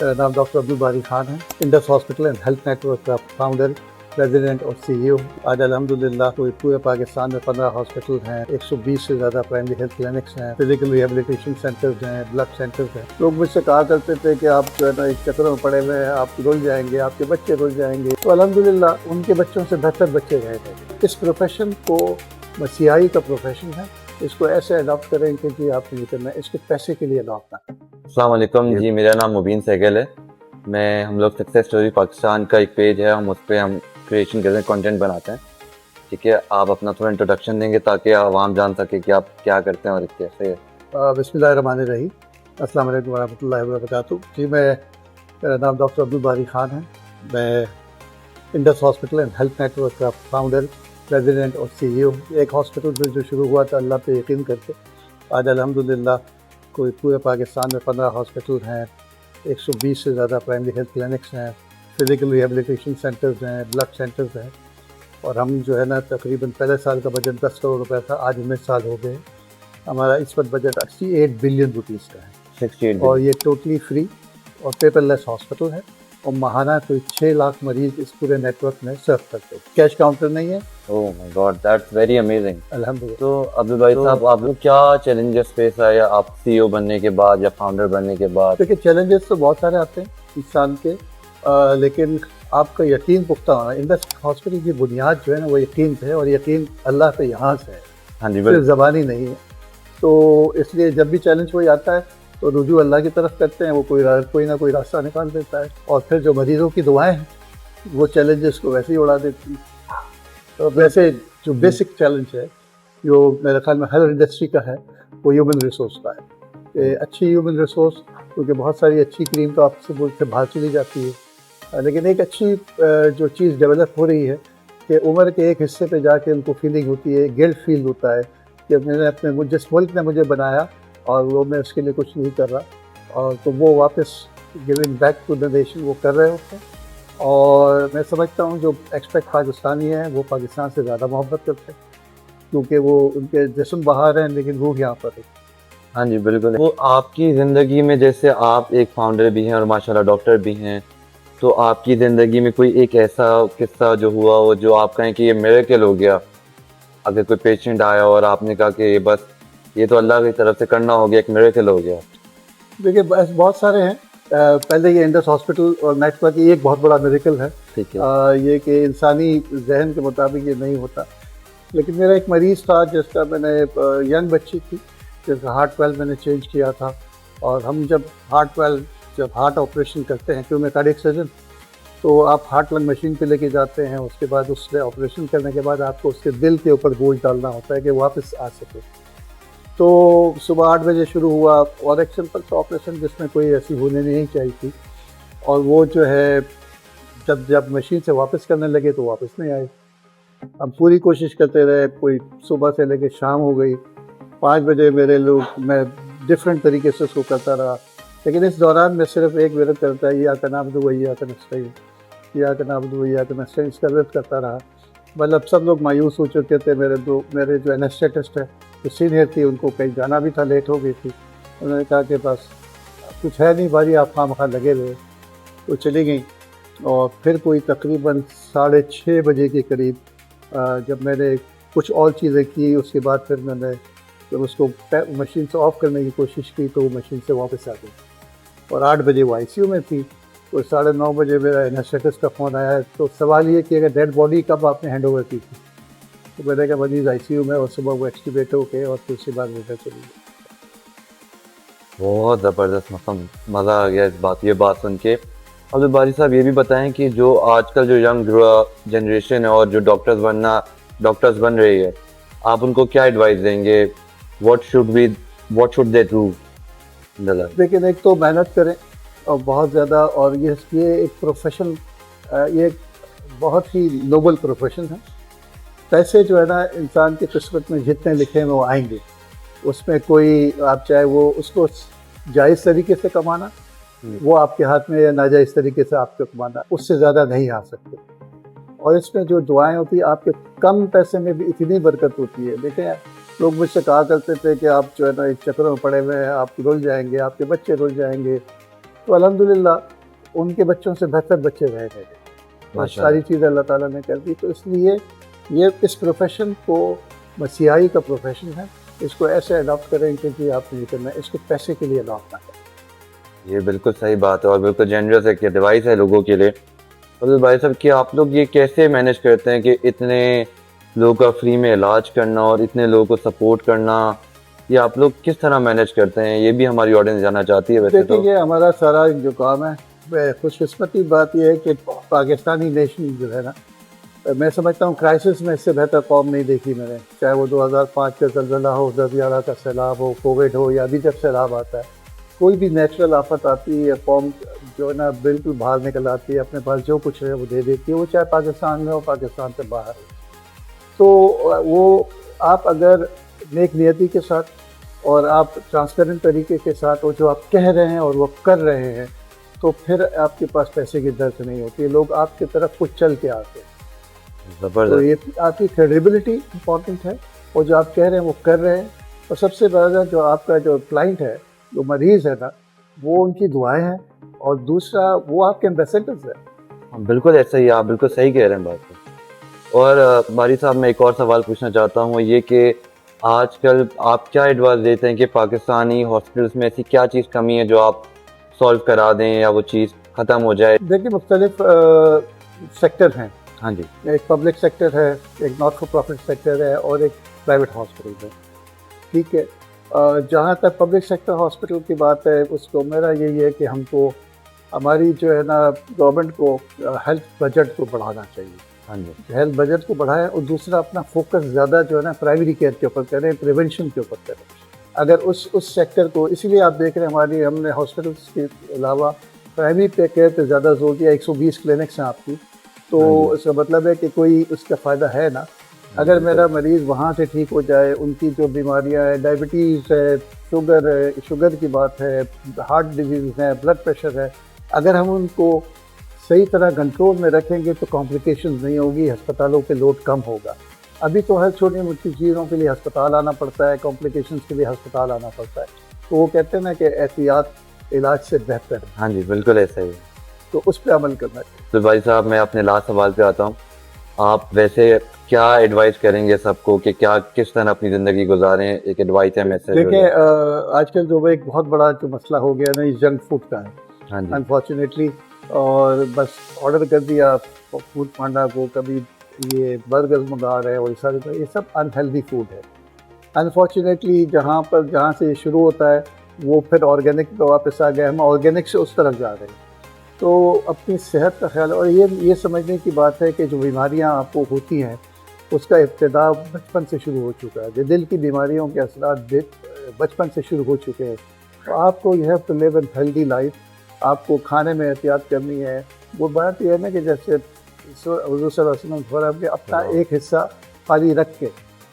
मेरा नाम डॉक्टर अब्दुल बारी खान है। Indus hospital and health network का फाउंडर, प्रेसिडेंट और सीईओ। आज अल्हम्दुलिल्लाह पूरे पाकिस्तान में 15 हॉस्पिटल हैं, 120 से ज़्यादा प्राइमरी हेल्थ क्लिनिक्स हैं, फिजिकल रिहेबिलिटेशन सेंटर्स हैं, ब्लड सेंटर्स हैं। लोग मुझसे कहा करते थे कि आप जो है ना एक चक्रों में पड़े हुए हैं, आप रुल जाएंगे, आपके बच्चे रुल जाएंगे। तो अल्हम्दुलिल्लाह उनके बच्चों से बेहतर बच्चे रहे थे। इस प्रोफेशन को मसीहाई का प्रोफेशन है, इसको ऐसे अडॉप्ट करें कि जी आप नहीं करना, इसके पैसे के लिए अडॉप्ट ना करें। अस्सलाम वालेकुम जी, मेरा नाम मुबीन सहगल है। हम लोग सक्सेस स्टोरी पाकिस्तान का एक पेज है, हम उस पर हम क्रिएशन करते हैं, कंटेंट बनाते हैं। ठीक है, आप अपना थोड़ा इंट्रोडक्शन देंगे ताकि आवाम जान सके कि आप क्या करते हैं और कैसे। बिस्मिल्लाहिर्रहमानिर्रहीम, अस्सलाम वालेकुम वरहमतुल्लाहि वबरकातुहू। जी मेरा नाम डॉक्टर अब्दुल बारी खान है। मैं Indus hospital and health network का फाउंडर, प्रेसिडेंट और सीईओ। एक हॉस्पिटल से जो शुरू हुआ था अल्लाह पे यकीन करके, आज अल्हम्दुलिल्लाह पूरे पाकिस्तान में 15 हॉस्पिटल हैं, 120 से ज़्यादा प्राइमरी हेल्थ क्लिनिक्स हैं, फिजिकल रिहेबिलिटेशन सेंटर्स हैं, ब्लड सेंटर्स हैं। और हम जो है ना तकरीबन पहले साल का बजट 10 करोड़ रुपए था, आज 19 साल हो गए। हमारा इस वक्त बजट 68 बिलियन रुपीज़ का है, 68 और ये टोटली फ्री और पेपरलेस हॉस्पिटल है। और माहाना कोई 6 लाख मरीज इस पूरे नेटवर्क में सर्व करते हैं। कैश काउंटर नहीं है। Oh my God, that's very amazing. अल्हम्दुलिल्लाह। तो अब्दुल भाई साहब, आप लोग क्या चैलेंजेस फेस आया आप सीईओ बनने के बाद या फाउंडर बनने के बाद? देखिए, चैलेंजेस तो बहुत सारे आते हैं इंसान के, लेकिन आपका यकीन पुख्ता होना। इंडस हॉस्पिटल की बुनियाद जो है ना वो यकीन है, और यकीन अल्लाह पे यहाँ से है, हाँ जी, सिर्फ ज़बानी नहीं है। तो इसलिए जब भी चैलेंज कोई आता है तो रुजू अल्लाह की तरफ करते हैं, वो कोई ना कोई रास्ता निकाल देता है। और फिर जो मरीज़ों की दुआएं हैं वो चैलेंजेस को वैसे ही उड़ा देती हैं। तो वैसे जो बेसिक चैलेंज है, जो मेरे ख्याल में हर इंडस्ट्री का है, वो ह्यूमन रिसोर्स का है। कि अच्छी ह्यूमन रिसोर्स, क्योंकि बहुत सारी अच्छी क्रीम तो आपसे मुल्क से बाहर चली जाती है, लेकिन एक अच्छी जो चीज़ डेवलप हो रही है कि उम्र के एक हिस्से पे जाके उनको फीलिंग होती है, गिल्ट फील होता है कि मैंने जिस मुल्क ने मुझे बनाया और वो मैं उसके लिए कुछ नहीं कर रहा, और तो वो वापस giving back to the nation वो कर रहे होते हैं। और मैं समझता हूँ जो एक्सपेक्ट पाकिस्तानी हैं वो पाकिस्तान से ज़्यादा मोहब्बत करते हैं, क्योंकि वो उनके जिस्म बाहर हैं लेकिन रूह यहाँ पर है। हाँ जी बिल्कुल। वो आपकी ज़िंदगी में, जैसे आप एक फाउंडर भी हैं और माशाल्लाह डॉक्टर भी हैं, तो आपकी ज़िंदगी में कोई एक ऐसा किस्सा जो हुआ हो जो आप कहें कि ये मिरेकल हो गया? अगर कोई पेशेंट आया और आपने कहा कि ये बस ये तो अल्लाह की तरफ से करना हो गया, एक मिरेकल हो गया। देखिए, बस बहुत सारे हैं। पहले ये इंडस हॉस्पिटल और नेटवर्क ये एक बहुत बड़ा मिरेकल है। ठीक है। ये कि इंसानी जहन के मुताबिक ये नहीं होता। लेकिन मेरा एक मरीज़ था जिसका मैंने यंग बच्ची थी जिसका हार्ट वेल्व मैंने चेंज किया था। और हम जब हार्ट ऑपरेशन करते हैं, क्यों मैं कार्डियक सर्जन, तो आप हार्ट लंग मशीन पे लेके जाते हैं। उसके बाद उससे ऑपरेशन करने के बाद आपको उसके दिल के ऊपर गोश्त डालना होता है कि वापस आ सके। तो सुबह 8 बजे शुरू हुआ और एक सिंपल सा ऑपरेशन जिसमें कोई ऐसी होने नहीं चाहिए थी। और वो जो है जब मशीन से वापस करने लगे तो वापस नहीं आए। हम पूरी कोशिश करते रहे, कोई सुबह से लेके शाम हो गई। 5 बजे मैं डिफरेंट तरीके से उसको करता रहा, लेकिन इस दौरान मैं सिर्फ एक विरत करता है, इय्याका नअबुदु व इय्याका नस्तईन, इय्याका नअबुदु व इय्याका नस्तईन, इसका विरत करता रहा। मतलब सब लोग मायूस हो चुके थे। मेरे जो एनेस्थेटिस्ट है, जो सीनियर थी, उनको कहीं जाना भी था, लेट हो गई थी। उन्होंने कहा कि बस कुछ है नहीं भाई, आप खामखा लगे रहे। तो चली गई। और फिर कोई तकरीबन 6:30 बजे के करीब जब मैंने कुछ और चीज़ें की, उसके बाद फिर मैंने जब उसको मशीन से ऑफ़ करने की कोशिश की तो वो मशीन से वापस आ गई। और 8 बजे वो आईसीयू में थी। तो 9:30 बजे मेरा एनेस्थेटिस्ट का फ़ोन आया। तो सवाल ये कि अगर डेड बॉडी कब आपने हैंड ओवर की थी? तो मैंने कहा मरीज़ आईसीयू में, और सुबह वो एक्सट्यूबेट हो के और फिर उसके बाद वो चली गई। बहुत ज़बरदस्त, मतलब मज़ा आ गया ये बात सुन के। अब्दुल बारी साहब, ये भी बताएं कि जो आजकल जो यंग जनरेशन है और जो डॉक्टर्स बन रही है, आप उनको क्या एडवाइस देंगे? What should they do in the life? लेकिन एक तो मेहनत करें और बहुत ज़्यादा। और ये एक प्रोफेशन, ये एक बहुत ही नोबल प्रोफेशन है। पैसे जो है ना इंसान की किस्मत में जितने लिखे हैं वो आएंगे। उसमें कोई, आप चाहे वो उसको जायज़ तरीके से कमाना, वो आपके हाथ में, या नाजायज़ तरीके से आपको कमाना, उससे ज़्यादा नहीं आ सकते। और इसमें जो दुआएं होती है, आपके कम पैसे में भी इतनी बरकत होती है। देखें, लोग मुझसे कहा करते थे कि आप जो है ना एक चक्रों में पड़े हुए हैं, आप रुल जाएंगे, आपके बच्चे रुल जाएंगे। تو الحمدللہ ان کے بچوں سے بہتر بچے رہ گئے اور ماشاء ساری چیزیں اللہ تعالیٰ نے کر دی. تو اس لیے یہ اس پروفیشن کو مسیحائی کا پروفیشن ہے, اس کو ایسے اڈاپٹ کریں کہ آپ نہیں کرنا, اس کو پیسے کے لیے اڈاپٹ نہ کریں. یہ بالکل صحیح بات ہے اور بالکل جنرس ایک ایڈوائس ہے لوگوں کے لیے. فضل بھائی صاحب کہ آپ لوگ یہ کیسے مینیج کرتے ہیں کہ اتنے لوگوں کا فری میں علاج کرنا اور اتنے لوگوں کو سپورٹ کرنا, یہ آپ لوگ کس طرح مینیج کرتے ہیں؟ یہ بھی ہماری آڈینس جاننا چاہتی ہے. ویسے تو دیکھیں یہ ہمارا سارا جو کام ہے, خوش قسمتی بات یہ ہے کہ پاکستانی نیشن جو ہے نا, میں سمجھتا ہوں کرائسس میں اس سے بہتر قوم نہیں دیکھی میں نے, چاہے وہ 2005 کا زلزلہ ہو, 2011 کا سیلاب ہو, کووڈ ہو, یا ابھی جب سیلاب آتا ہے, کوئی بھی نیچرل آفت آتی ہے, قوم جو ہے نا بالکل باہر نکل آتی ہے, اپنے پاس جو کچھ ہے وہ دے دیتی ہے, وہ چاہے پاکستان میں ہو پاکستان سے باہر ہو. تو وہ آپ اگر نیک نیتی کے ساتھ اور آپ ٹرانسپیرنٹ طریقے کے ساتھ وہ جو آپ کہہ رہے ہیں اور وہ کر رہے ہیں, تو پھر آپ کے پاس پیسے کی ضرورت نہیں ہوتی, لوگ آپ کی طرف کچھ چل کے آتے ہیں. تو زبردست. یہ آپ کی کریڈیبلٹی امپورٹنٹ ہے, اور جو آپ کہہ رہے ہیں وہ کر رہے ہیں. اور سب سے زیادہ جو آپ کا جو کلائنٹ ہے, جو مریض ہے نا, وہ ان کی دعائیں ہیں, اور دوسرا وہ آپ کے ایمبیسیڈرز ہیں. بالکل ایسا ہی, آپ بالکل صحیح کہہ رہے ہیں بات. اور باری صاحب میں ایک اور سوال پوچھنا چاہتا ہوں, یہ کہ آج کل آپ کیا ایڈوائس دیتے ہیں کہ پاکستانی ہاسپٹلس میں ایسی کیا چیز کمی ہے جو آپ سولو کرا دیں یا وہ چیز ختم ہو جائے؟ دیکھیے مختلف سیکٹر ہیں. ہاں جی. ایک پبلک سیکٹر ہے, ایک ناٹ فار پروفٹ سیکٹر ہے, اور ایک پرائیویٹ ہاسپٹل ہے. ٹھیک ہے, جہاں تک پبلک سیکٹر ہاسپٹل کی بات ہے, اس کو میرا یہی ہے کہ ہم کو ہماری جو ہے نا گورنمنٹ کو ہیلتھ بجٹ کو بڑھانا چاہیے. ہاں جی. ہیلتھ بجٹ کو بڑھائیں, اور دوسرا اپنا فوکس زیادہ جو ہے نا پرائمری کیئر کے اوپر کریں, پریونشن کے اوپر کریں. اگر اس سیکٹر کو, اسی لیے آپ دیکھ رہے ہیں ہم نے ہاسپٹلس کے علاوہ پرائمری کیئر پہ زیادہ زور دیا. 120 کلینکس ہیں آپ کی, تو اس کا مطلب ہے کہ کوئی اس کا فائدہ ہے نا. اگر میرا مریض وہاں سے ٹھیک ہو جائے, ان کی جو بیماریاں ہیں, ڈائبٹیز ہے, شوگر ہے, شوگر کی بات ہے, ہارٹ ڈیزیز ہے, بلڈ پریشر ہے, اگر ہم ان کو صحیح طرح کنٹرول میں رکھیں گے تو کمپلیکیشنز نہیں ہوگی, ہسپتالوں پہ لوڈ کم ہوگا. ابھی تو ہر چھوٹی موٹی چیزوں کے لیے ہسپتال آنا پڑتا ہے, کمپلیکیشنز کے لیے ہسپتال آنا پڑتا ہے. تو وہ کہتے ہیں نا کہ احتیاط علاج سے بہتر ہے. ہاں جی, بالکل ایسا ہی. تو اس پہ عمل کرنا چاہیے. تو بھائی صاحب میں اپنے لاسٹ سوال پہ آتا ہوں. آپ ویسے کیا ایڈوائز کریں گے سب کو کہ کیا کس طرح اپنی زندگی گزاریں؟ ایک ایڈوائس ہے میسج. دیکھیں آج کل جو ایک بہت بڑا جو مسئلہ ہو گیا نا, یہ جنک فوڈ کا ہے. ہاں جی. انفارچونیٹلی, اور بس آرڈر کر دیا فوڈ پانڈا کو, کبھی یہ برگر منگا رہے ہیں, اور یہ سب انہیلدی فوڈ ہے. انفارچونیٹلی جہاں سے یہ شروع ہوتا ہے وہ پھر آرگینک پہ واپس آ گئے, ہم آرگینک سے اس طرف جا رہے ہیں. تو اپنی صحت کا خیال, اور یہ سمجھنے کی بات ہے کہ جو بیماریاں آپ کو ہوتی ہیں اس کا ابتدا بچپن سے شروع ہو چکا ہے. دل کی بیماریوں کے اثرات بچپن سے شروع ہو چکے ہیں. تو آپ کو you have to live an healthy life. آپ کو کھانے میں احتیاط کرنی ہے. وہ بات یہ ہے نا کہ جیسے حضور صلی اللہ علیہ وسلم فرمایا کہ اپنا ایک حصہ خالی رکھ کے,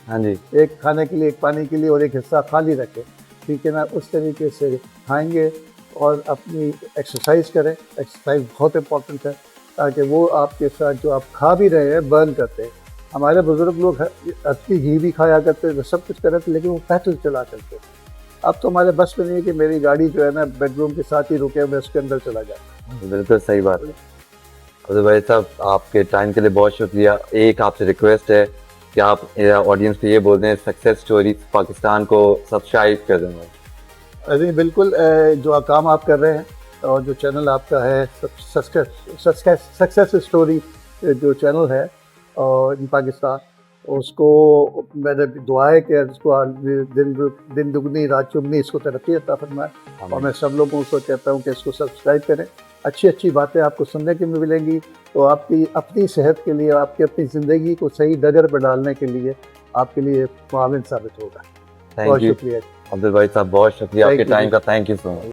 ہاں جی, ایک کھانے کے لیے, ایک پانی کے لیے, اور ایک حصہ خالی رکھے. ٹھیک ہے نا, اس طریقے سے کھائیں گے. اور اپنی ایکسرسائز کریں. ایکسرسائز بہت امپورٹنٹ ہے, تاکہ وہ آپ کے ساتھ جو آپ کھا بھی رہے ہیں برن کرتے ہیں. ہمارے بزرگ لوگ اچھی گھی بھی کھایا کرتے تھے, سب کچھ کرتے تھے, لیکن وہ پیدل چلا کرتے تھے. اب تو ہمارے بس میں نہیں ہے کہ میری گاڑی جو ہے نا بیڈ روم کے ساتھ ہی رکے, میں اس کے اندر چلا جاتا. بالکل صحیح بات ہے. عبدل بھائی صاحب آپ کے ٹائم کے لیے بہت شکریہ. ایک آپ سے ریکویسٹ ہے کہ آپ آڈینس کو یہ بول دیں, سکسیس اسٹوریز پاکستان کو سبسکرائب کر دیں. جی بالکل, جو کام آپ کر رہے ہیں اور جو چینل آپ کا ہے سکسیس اسٹوری جو چینل ہے اور پاکستان, اس کو میں نے دعا ہے کہ اس کو دن دگنی رات چگنی اس کو ترقی عطا فرمائے. اور میں سب لوگوں کو کہتا ہوں کہ اس کو سبسکرائب کریں. اچھی باتیں آپ کو سننے کے میں ملیں گی, تو آپ کی اپنی صحت کے لیے, آپ کی اپنی زندگی کو صحیح ڈگر پہ ڈالنے کے لیے آپ کے لیے معاون ثابت ہوگا. بہت شکریہ عبدل بھائی صاحب, بہت شکریہ آپ کے ٹائم کا. Thank you so much.